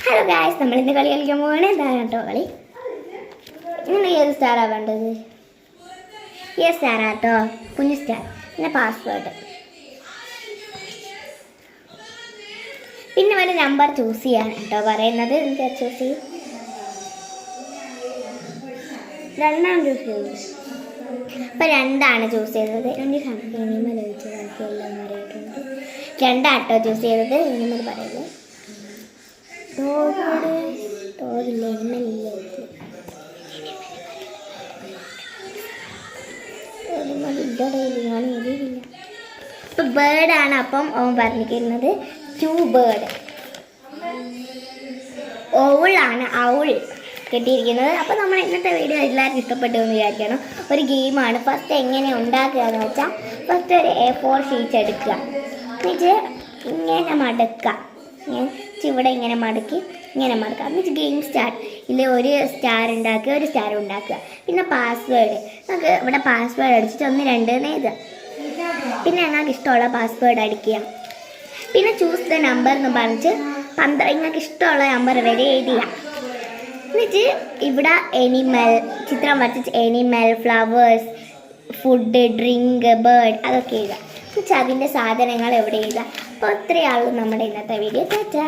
Hello guys, നമ്മൾ ഇന്ന് കളി കളിക്കാൻ പോകണേ. എന്താണ് കേട്ടോ കളി? ഇങ്ങനെ ഏത് സ്റ്റാറാണ് വേണ്ടത്? ഏത് സ്റ്റാറാട്ടോ? കുഞ്ഞു സ്റ്റാർ. പിന്നെ പാസ്വേഡ്, പിന്നെ ഒരു നമ്പർ ചൂസ് ചെയ്യാൻ കേട്ടോ പറയുന്നത്. എനിക്ക് ചൂസ് ചെയ്യും. രണ്ടാണ് ചൂസ് ചെയ്തത്. ഇപ്പം രണ്ടാണ് ചൂസ് ചെയ്തത്. ഇനിമൽ എല്ലാം അറിയിട്ടുണ്ട്. രണ്ടാട്ടോ ചൂസ് ചെയ്തത്. ഇനിമൽ പറയുന്നത് ഇപ്പം ബേർഡാണ്. അപ്പം അവൻ പറഞ്ഞിരിക്കുന്നത് ടു ബേർഡ്. ഓളാണ് ഔൾ കിട്ടിയിരിക്കുന്നത്. അപ്പം നമ്മൾ ഇന്നത്തെ വീഡിയോ എല്ലാവർക്കും ഇഷ്ടപ്പെട്ടു എന്ന് വിചാരിക്കണം. ഒരു ഗെയിമാണ്. ഫസ്റ്റ് എങ്ങനെ ഉണ്ടാക്കുക എന്ന് വെച്ചാൽ, ഫസ്റ്റ് ഒരു A4 ഷീറ്റ് എടുക്കുക. എന്നിട്ട് ഇങ്ങനെ മടക്കുക. ഇവിടെ ഇങ്ങനെ മടക്കി ഇങ്ങനെ മടക്കുക. എന്നിട്ട് ഗെയിം സ്റ്റാർട്ട്. ഇല്ല, ഒരു സ്റ്റാർ ഉണ്ടാക്കുക, ഒരു സ്റ്റാർ ഉണ്ടാക്കുക. പിന്നെ പാസ്വേഡ്, നമുക്ക് ഇവിടെ പാസ്വേഡ് അടിച്ചിട്ട് 1 2 എഴുതുക. പിന്നെ ഞങ്ങൾക്ക് ഇഷ്ടമുള്ള പാസ്വേഡ് അടിക്കുക. പിന്നെ ചൂസ് ദ നമ്പർ എന്ന് പറഞ്ഞിട്ട് 12 നിങ്ങൾക്ക് ഇഷ്ടമുള്ള നമ്പർ വരെ എഴുതുക. എന്നിട്ട് ഇവിടെ എനിമൽ ചിത്രം വരച്ചിട്ട് animal, flowers, food, drink, bird അതൊക്കെ എഴുതുക. എന്നിട്ട് അതിൻ്റെ സാധനങ്ങൾ എവിടെ എഴുതുക. അപ്പോൾ അത്രയാളും നമ്മുടെ ഇന്നത്തെ വീഡിയോ. ടാറ്റാ.